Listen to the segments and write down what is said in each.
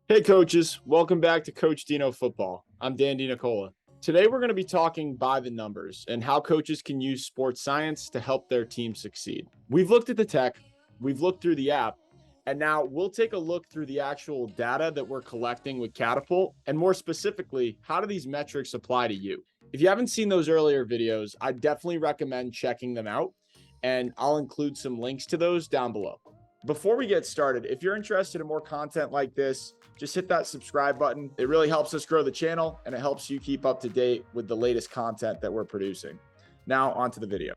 Hey coaches, welcome back to Coach Dino Football. I'm DiNicola. Today we're going to be talking by the numbers and how coaches can use sports science to help their team succeed. We've looked at the tech, we've looked through the app, and now we'll take a look through the actual data that we're collecting with Catapult, and more specifically, how do these metrics apply to you? If you haven't seen those earlier videos, I definitely recommend checking them out, and I'll include some links to those down below. Before we get started, if you're interested in more content like this, just hit that subscribe button. It really helps us grow the channel and it helps you keep up to date with the latest content that we're producing. Now, onto the video.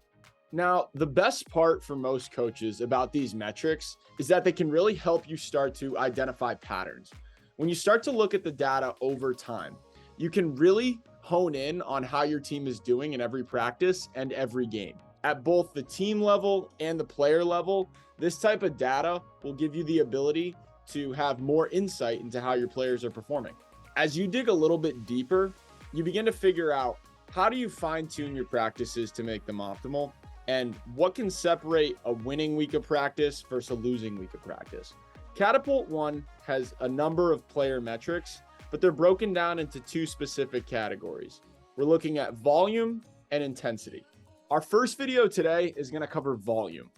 Now, the best part for most coaches about these metrics is that they can really help you start to identify patterns. When you start to look at the data over time, you can really hone in on how your team is doing in every practice and every game. At both the team level and the player level, this type of data will give you the ability to have more insight into how your players are performing. As you dig a little bit deeper, you begin to figure out how do you fine-tune your practices to make them optimal, and what can separate a winning week of practice versus a losing week of practice. Catapult One has a number of player metrics, but they're broken down into two specific categories. We're looking at volume and intensity. Our first video today is going to cover volume.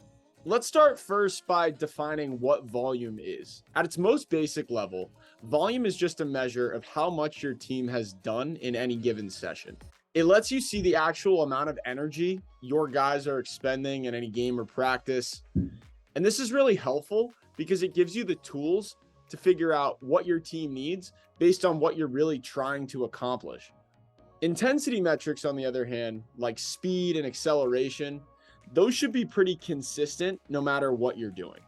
Let's start first by defining what volume is. At its most basic level, volume is just a measure of how much your team has done in any given session. It lets you see the actual amount of energy your guys are expending in any game or practice. And this is really helpful because it gives you the tools to figure out what your team needs based on what you're really trying to accomplish. Intensity metrics, on the other hand, like speed and acceleration, those should be pretty consistent no matter what you're doing.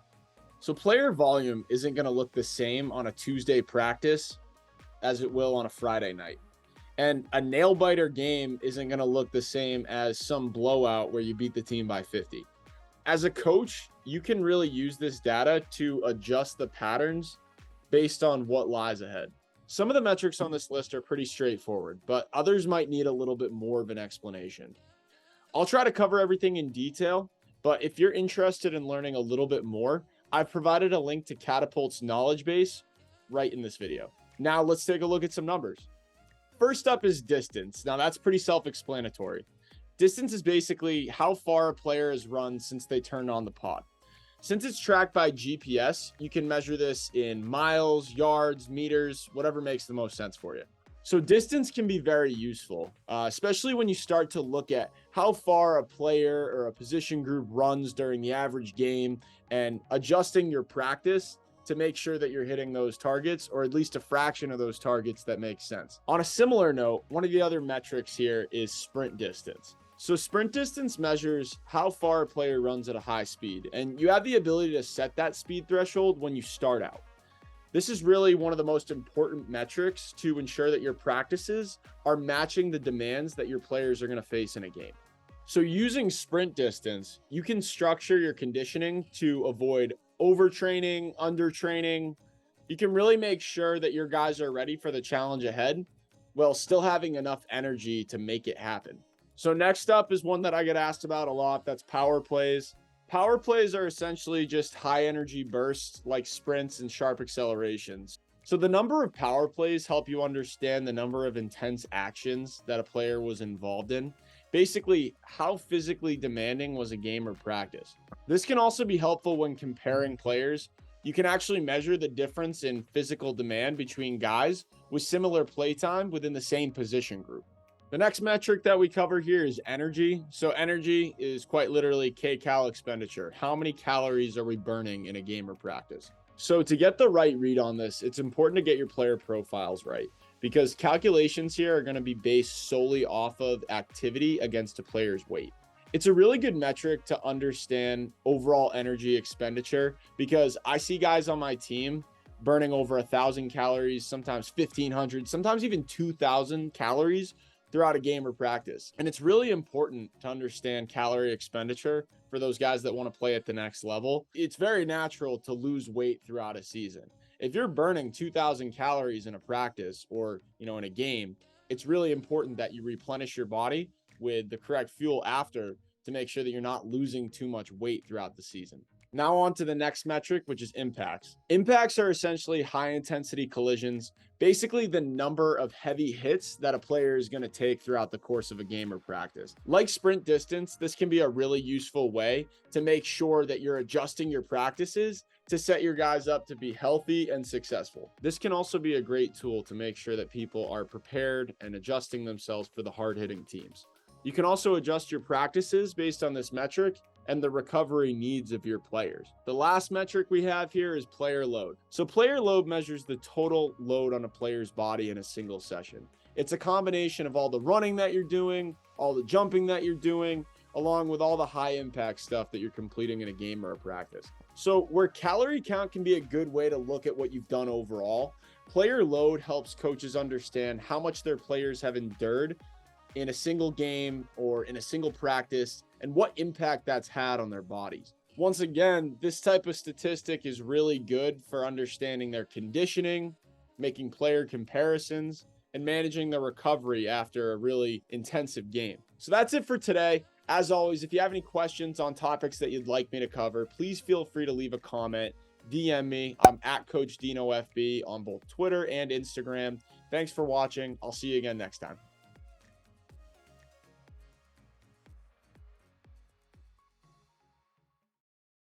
So player volume isn't going to look the same on a Tuesday practice as it will on a Friday night. And a nail biter game isn't going to look the same as some blowout where you beat the team by 50. As a coach, you can really use this data to adjust the patterns based on what lies ahead. Some of the metrics on this list are pretty straightforward, but others might need a little bit more of an explanation. I'll try to cover everything in detail, but if you're interested in learning a little bit more, I've provided a link to Catapult's knowledge base right in this video. Now let's take a look at some numbers. First up is distance. Now that's pretty self-explanatory. Distance is basically how far a player has run since they turned on the pod. Since it's tracked by GPS, you can measure this in miles, yards, meters, whatever makes the most sense for you. So distance can be very useful, especially when you start to look at how far a player or a position group runs during the average game and adjusting your practice to make sure that you're hitting those targets, or at least a fraction of those targets that makes sense. On a similar note, one of the other metrics here is sprint distance. So sprint distance measures how far a player runs at a high speed, and you have the ability to set that speed threshold when you start out. This is really one of the most important metrics to ensure that your practices are matching the demands that your players are going to face in a game. So using sprint distance, you can structure your conditioning to avoid overtraining, undertraining. You can really make sure that your guys are ready for the challenge ahead while still having enough energy to make it happen. So next up is one that I get asked about a lot. That's power plays. Power plays are essentially just high energy bursts like sprints and sharp accelerations. So the number of power plays help you understand the number of intense actions that a player was involved in. Basically, how physically demanding was a game or practice. This can also be helpful when comparing players. You can actually measure the difference in physical demand between guys with similar play time within the same position group. The next metric that we cover here is energy. So energy is quite literally kcal expenditure. How many calories are we burning in a game or practice? So to get the right read on this, it's important to get your player profiles right, because calculations here are going to be based solely off of activity against a player's weight. It's a really good metric to understand overall energy expenditure, because I see guys on my team burning over 1,000 calories, sometimes 1,500, sometimes even 2,000 calories throughout a game or practice. And it's really important to understand calorie expenditure for those guys that want to play at the next level. It's very natural to lose weight throughout a season. If you're burning 2,000 calories in a practice or, in a game, it's really important that you replenish your body with the correct fuel after to make sure that you're not losing too much weight throughout the season. Now on to the next metric, which is impacts. Impacts are essentially high intensity collisions, basically the number of heavy hits that a player is going to take throughout the course of a game or practice. Like sprint distance, this can be a really useful way to make sure that you're adjusting your practices to set your guys up to be healthy and successful. This can also be a great tool to make sure that people are prepared and adjusting themselves for the hard-hitting teams. You can also adjust your practices based on this metric and the recovery needs of your players. The last metric we have here is player load. So player load measures the total load on a player's body in a single session. It's a combination of all the running that you're doing, all the jumping that you're doing, along with all the high impact stuff that you're completing in a game or a practice. So where calorie count can be a good way to look at what you've done overall, player load helps coaches understand how much their players have endured in a single game or in a single practice and what impact that's had on their bodies. Once again, this type of statistic is really good for understanding their conditioning, making player comparisons, and managing the recovery after a really intensive game. So that's it for today. As always, if you have any questions on topics that you'd like me to cover, please feel free to leave a comment, DM me. I'm at Coach Dino FB on both Twitter and Instagram. Thanks for watching. I'll see you again next time.